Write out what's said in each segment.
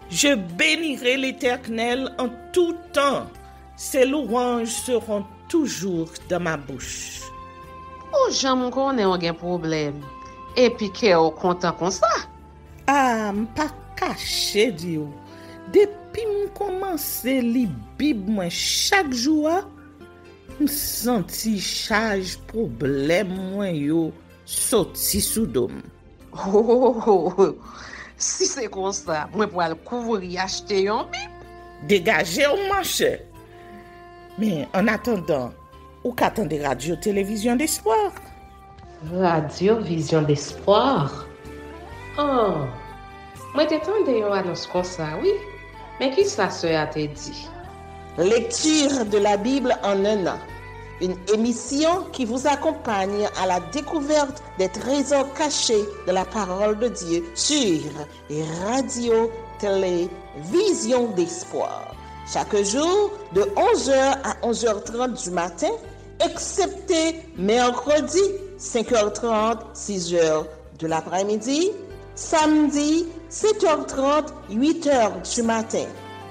Je bénirai l'Éternel en tout temps. Ses louanges seront toujours dans ma bouche. Oh, j'aime qu'on ait un problème. Et puis qu'elle est content comme ça. Ah, m'pas caché, Dieu. Depuis que commence à lire Bible chaque jour, je senti charge problème moi yo sorti sous dôme. Oh, si c'est comme ça, moi pour aller couvrir acheter un Bible. Dégagez au marché. Mais en attendant, ou qu'attendez radio télévision d'espoir? Radio Vision d'Espoir. Oh, moi t'attendais une annonce comme ça, oui. Mais qui ça a te dit? Lecture de la Bible en un an. Une émission qui vous accompagne à la découverte des trésors cachés de la parole de Dieu sur Radio Télévision d'Espoir. Chaque jour de 11h à 11h30 du matin, excepté mercredi 5h30, 6h de l'après-midi, samedi 7h30, 8h du matin,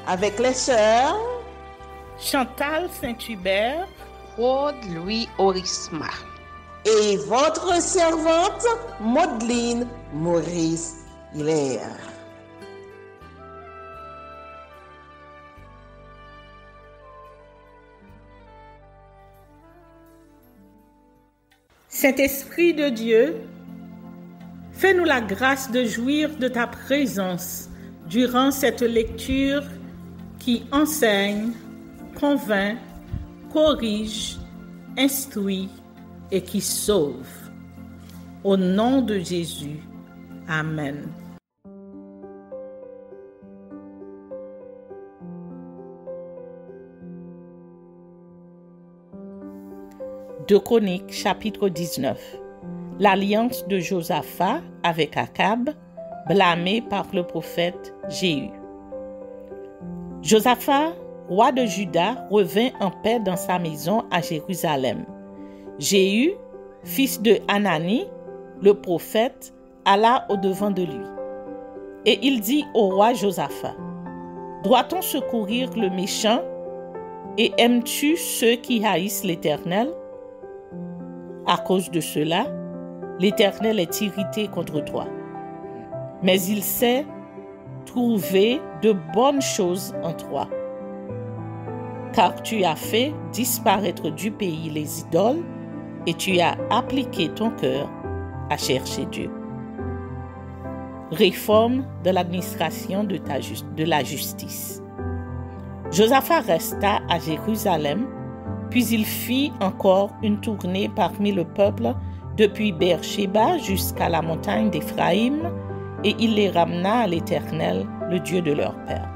avec les sœurs Chantal Saint-Hubert, Claude Louis Orisma et votre servante Maudeline Maurice Hilaire. Saint-Esprit de Dieu, fais-nous la grâce de jouir de ta présence durant cette lecture qui enseigne, convainc, corrige, instruit et qui sauve. Au nom de Jésus. Amen. Deux Chroniques, chapitre 19. L'alliance de Josaphat avec Akab, blâmé par le prophète Jéhu. Josaphat, roi de Juda, revint en paix dans sa maison à Jérusalem. Jéhu, fils de Hanani, le prophète, alla au-devant de lui. Et il dit au roi Josaphat, « Doit-on secourir le méchant et aimes-tu ceux qui haïssent l'Éternel? À cause de cela, l'Éternel est irrité contre toi. Mais il sait trouver de bonnes choses en toi. Car tu as fait disparaître du pays les idoles et tu as appliqué ton cœur à chercher Dieu. » Réforme de l'administration de la justice. Josaphat resta à Jérusalem, puis il fit encore une tournée parmi le peuple depuis Beersheba jusqu'à la montagne d'Éphraïm, et il les ramena à l'Éternel, le Dieu de leur père.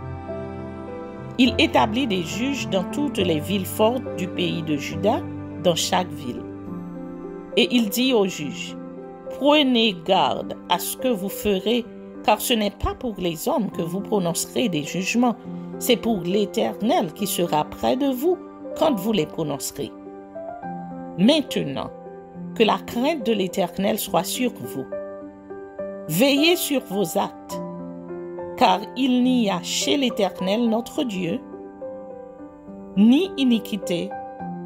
Il établit des juges dans toutes les villes fortes du pays de Juda, dans chaque ville. Et il dit aux juges, « Prenez garde à ce que vous ferez, car ce n'est pas pour les hommes que vous prononcerez des jugements, c'est pour l'Éternel qui sera près de vous quand vous les prononcerez. Maintenant, que la crainte de l'Éternel soit sur vous. Veillez sur vos actes, car il n'y a chez l'Éternel notre Dieu ni iniquité,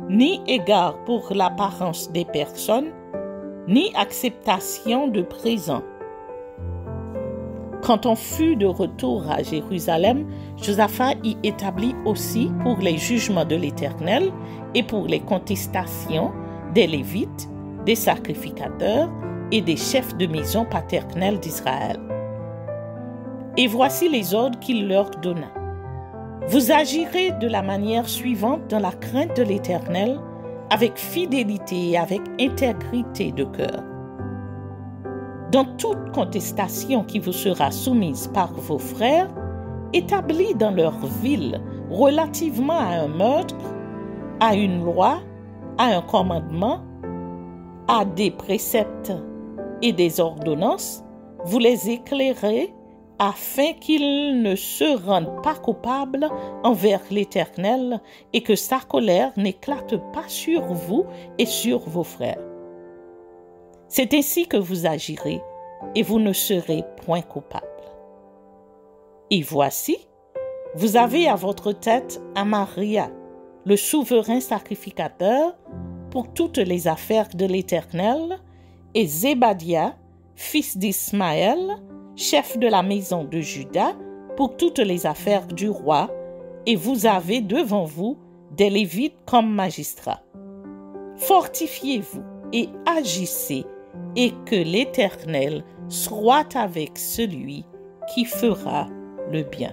ni égard pour l'apparence des personnes, ni acceptation de présent. » Quand on fut de retour à Jérusalem, Josaphat y établit aussi pour les jugements de l'Éternel et pour les contestations des Lévites, des sacrificateurs et des chefs de maison paternelle d'Israël. Et voici les ordres qu'il leur donna. Vous agirez de la manière suivante dans la crainte de l'Éternel, avec fidélité et avec intégrité de cœur. Dans toute contestation qui vous sera soumise par vos frères, établis dans leur ville relativement à un meurtre, à une loi, à un commandement, à des préceptes et des ordonnances, vous les éclairez afin qu'ils ne se rendent pas coupables envers l'Éternel et que sa colère n'éclate pas sur vous et sur vos frères. C'est ainsi que vous agirez et vous ne serez point coupables. Et voici, vous avez à votre tête Amaria, le souverain sacrificateur, pour toutes les affaires de l'Éternel, et Zébadia, fils d'Ismaël, chef de la maison de Juda, pour toutes les affaires du roi, et vous avez devant vous des Lévites comme magistrats. Fortifiez-vous et agissez, et que l'Éternel soit avec celui qui fera le bien.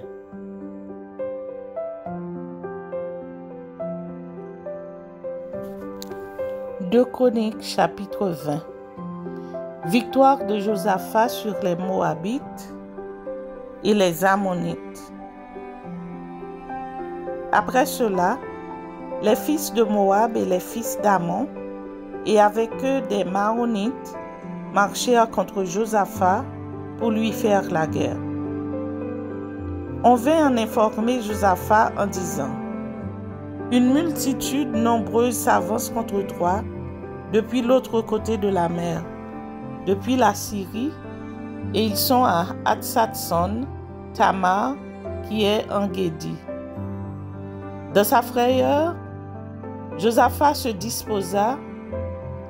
Deux Chroniques, chapitre 20. Victoire de Josaphat sur les Moabites et les Ammonites. Après cela, les fils de Moab et les fils d'Ammon, et avec eux des Maonites, marchèrent contre Josaphat pour lui faire la guerre. On vint en informer Josaphat en disant: Une multitude nombreuse s'avance contre toi depuis l'autre côté de la mer, depuis la Syrie, et ils sont à Hatsatson, Tamar, qui est en Guédi. Dans sa frayeur, Josaphat se disposa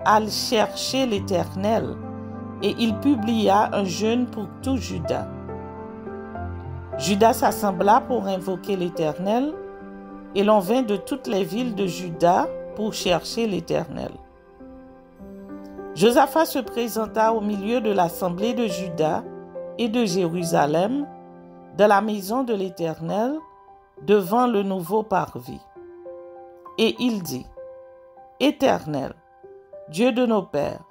à chercher l'Éternel, et il publia un jeûne pour tout Juda. Juda s'assembla pour invoquer l'Éternel, et l'on vint de toutes les villes de Juda pour chercher l'Éternel. Josaphat se présenta au milieu de l'assemblée de Juda et de Jérusalem, dans la maison de l'Éternel, devant le nouveau parvis. Et il dit: Éternel, Dieu de nos pères,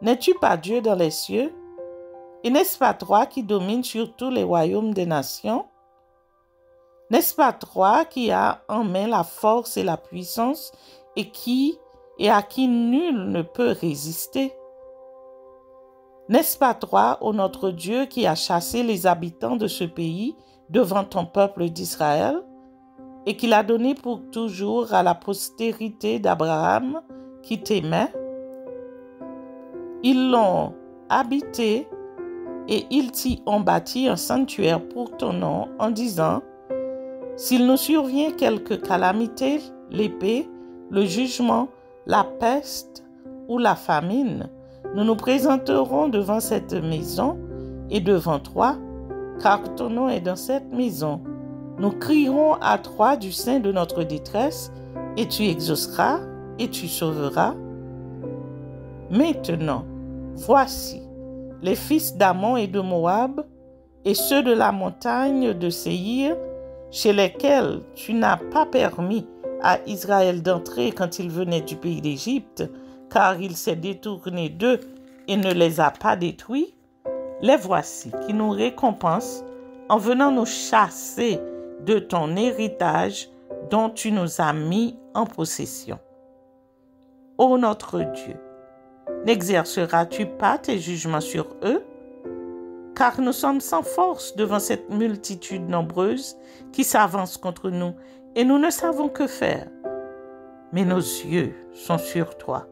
n'es-tu pas Dieu dans les cieux? Et n'est-ce pas toi qui domines sur tous les royaumes des nations? N'est-ce pas toi qui as en main la force et la puissance et à qui nul ne peut résister? N'est-ce pas toi, ô notre Dieu, qui as chassé les habitants de ce pays devant ton peuple d'Israël et qui l'a donné pour toujours à la postérité d'Abraham qui t'aimait? Ils l'ont habité et ils t'y ont bâti un sanctuaire pour ton nom en disant: S'il nous survient quelque calamité, l'épée, le jugement, la peste ou la famine, nous nous présenterons devant cette maison et devant toi, car ton nom est dans cette maison. Nous crierons à toi du sein de notre détresse, et tu exauceras et tu sauveras. Maintenant, voici les fils d'Ammon et de Moab, et ceux de la montagne de Séhir, chez lesquels tu n'as pas permis à Israël d'entrer quand il venait du pays d'Égypte, car il s'est détourné d'eux et ne les a pas détruits, les voici qui nous récompensent en venant nous chasser de ton héritage dont tu nous as mis en possession. Ô notre Dieu, n'exerceras-tu pas tes jugements sur eux? Car nous sommes sans force devant cette multitude nombreuse qui s'avance contre nous, et nous ne savons que faire. Mais nos yeux sont sur toi.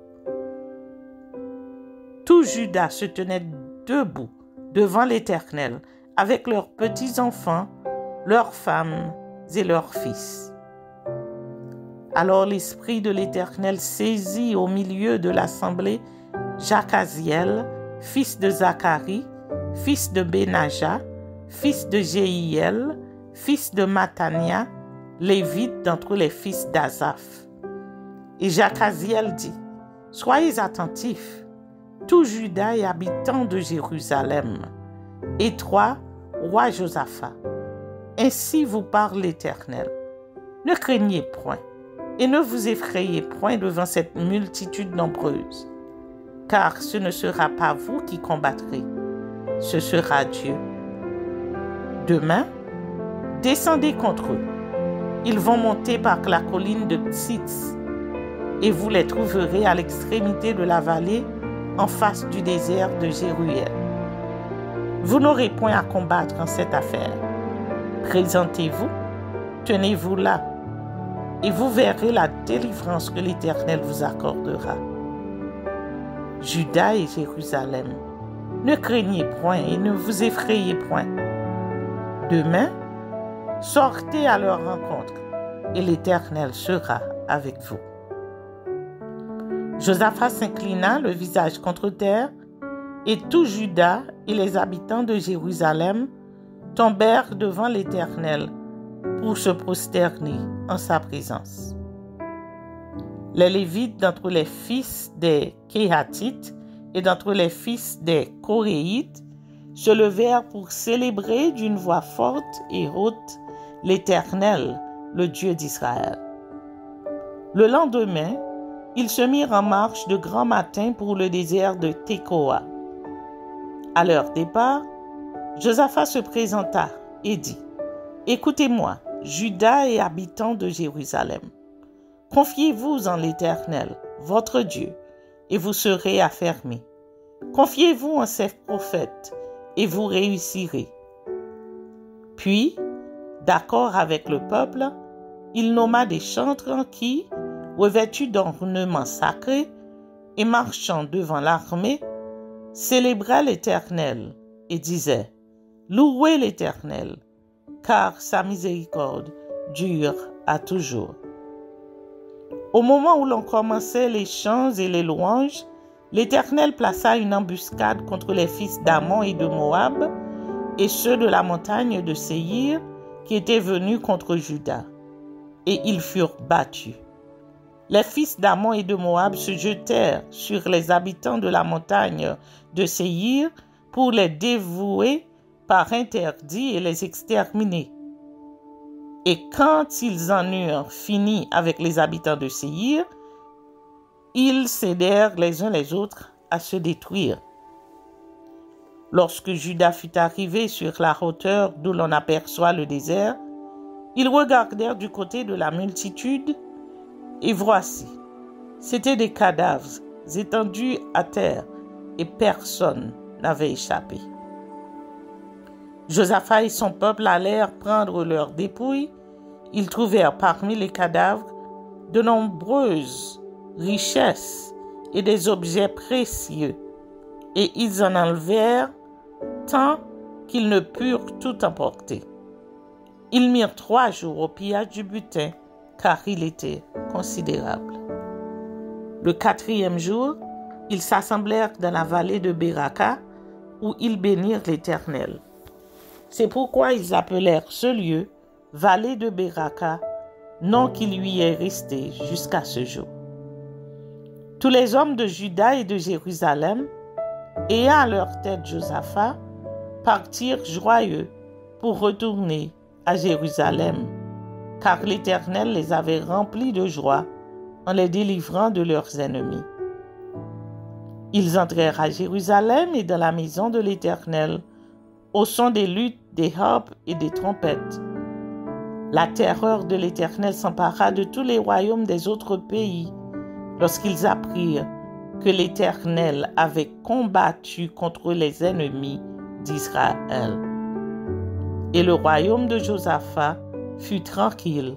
Tout Juda se tenait debout devant l'Éternel, avec leurs petits-enfants, leurs femmes et leurs fils. Alors l'Esprit de l'Éternel saisit au milieu de l'assemblée Jacaziel, fils de Zacharie, fils de Benaja, fils de Jéhiel, fils de Matania, lévite d'entre les fils d'Asaph. Et Jacaziel dit: Soyez attentifs, tout Juda et habitants de Jérusalem, et toi, roi Josaphat. Ainsi vous parle l'Éternel. Ne craignez point, et ne vous effrayez point devant cette multitude nombreuse, car ce ne sera pas vous qui combattrez, ce sera Dieu. Demain, descendez contre eux. Ils vont monter par la colline de Tsitz, et vous les trouverez à l'extrémité de la vallée, en face du désert de Jéruel. Vous n'aurez point à combattre en cette affaire. Présentez-vous, tenez-vous là, et vous verrez la délivrance que l'Éternel vous accordera. Juda et Jérusalem, ne craignez point et ne vous effrayez point. Demain, sortez à leur rencontre, et l'Éternel sera avec vous. Josaphat s'inclina le visage contre terre, et tout Juda et les habitants de Jérusalem tombèrent devant l'Éternel pour se prosterner en sa présence. Les Lévites d'entre les fils des Kéhatites et d'entre les fils des Coréites se levèrent pour célébrer d'une voix forte et haute l'Éternel, le Dieu d'Israël. Le lendemain, ils se mirent en marche de grand matin pour le désert de Tekoa. À leur départ, Josaphat se présenta et dit : « Écoutez-moi, Juda et habitants de Jérusalem. Confiez-vous en l'Éternel, votre Dieu, et vous serez affermis. Confiez-vous en ses prophètes, et vous réussirez. » Puis, d'accord avec le peuple, il nomma des chantres qui, revêtus d'ornements sacrés et marchant devant l'armée, célébraient l'Éternel et disaient : « Louez l'Éternel, car sa miséricorde dure à toujours. » Au moment où l'on commençait les chants et les louanges, l'Éternel plaça une embuscade contre les fils d'Ammon et de Moab et ceux de la montagne de Séhir qui étaient venus contre Juda, et ils furent battus. Les fils d'Ammon et de Moab se jetèrent sur les habitants de la montagne de Séhir pour les dévouer par interdit et les exterminer. Et quand ils en eurent fini avec les habitants de Séhir, ils s'aidèrent les uns les autres à se détruire. Lorsque Juda fut arrivé sur la hauteur d'où l'on aperçoit le désert, ils regardèrent du côté de la multitude, et voici, c'étaient des cadavres étendus à terre, et personne n'avait échappé. Josaphat et son peuple allèrent prendre leurs dépouilles. Ils trouvèrent parmi les cadavres de nombreuses richesses et des objets précieux, et ils en enlevèrent tant qu'ils ne purent tout emporter. Ils mirent 3 jours au pillage du butin, car il était considérable. Le 4e jour, ils s'assemblèrent dans la vallée de Beraka, où ils bénirent l'Éternel. C'est pourquoi ils appelèrent ce lieu vallée de Beraka, nom qui lui est resté jusqu'à ce jour. Tous les hommes de Juda et de Jérusalem, ayant à leur tête Josaphat, partirent joyeux pour retourner à Jérusalem, car l'Éternel les avait remplis de joie en les délivrant de leurs ennemis. Ils entrèrent à Jérusalem et dans la maison de l'Éternel, au son des luttes, des harpes et des trompettes. La terreur de l'Éternel s'empara de tous les royaumes des autres pays lorsqu'ils apprirent que l'Éternel avait combattu contre les ennemis d'Israël. Et le royaume de Josaphat fut tranquille,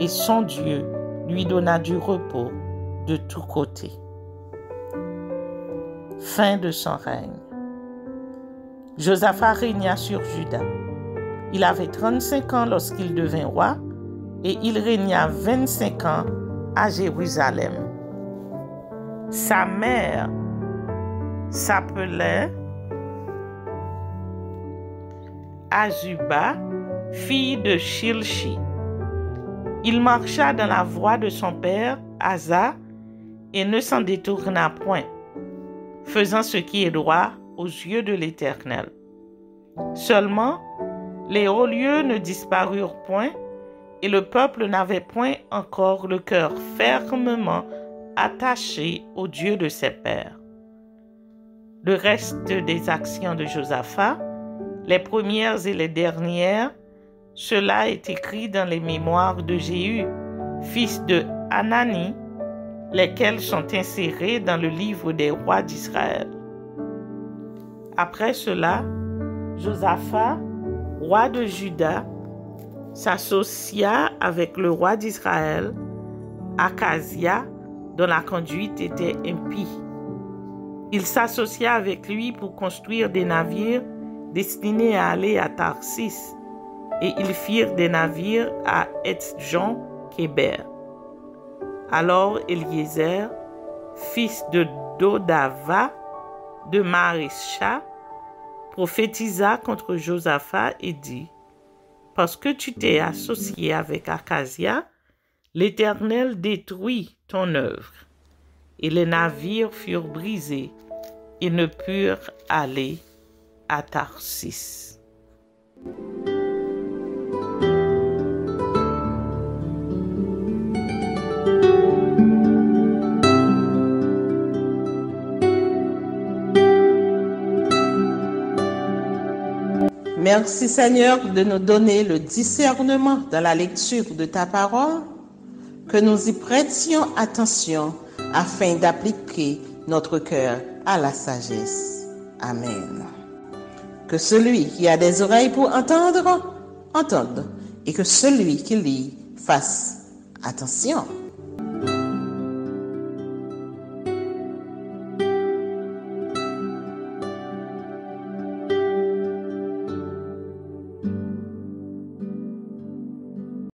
et son Dieu lui donna du repos de tous côtés. Fin de son règne. Josaphat régna sur Juda. Il avait 35 ans lorsqu'il devint roi, et il régna 25 ans à Jérusalem. Sa mère s'appelait Azuba, fille de Shilshi. Il marcha dans la voie de son père, Asa, et ne s'en détourna point, faisant ce qui est droit aux yeux de l'Éternel. Seulement, les hauts lieux ne disparurent point, et le peuple n'avait point encore le cœur fermement attaché au Dieu de ses pères. Le reste des actions de Josaphat, les premières et les dernières, cela est écrit dans les mémoires de Jéhu, fils de Hanani, lesquels sont insérés dans le livre des rois d'Israël. Après cela, Josaphat, roi de Juda, s'associa avec le roi d'Israël, Akazia, dont la conduite était impie. Il s'associa avec lui pour construire des navires destinés à aller à Tarsis, et ils firent des navires à Etzjon-Kéber. Alors Eliezer, fils de Dodava, de Marisha, prophétisa contre Josaphat et dit: parce que tu t'es associé avec Akazia, l'Éternel détruit ton œuvre. Et les navires furent brisés et ne purent aller à Tarsis. Merci Seigneur de nous donner le discernement dans la lecture de ta parole, que nous y prêtions attention afin d'appliquer notre cœur à la sagesse. Amen. Que celui qui a des oreilles pour entendre, entende, et que celui qui lit fasse attention.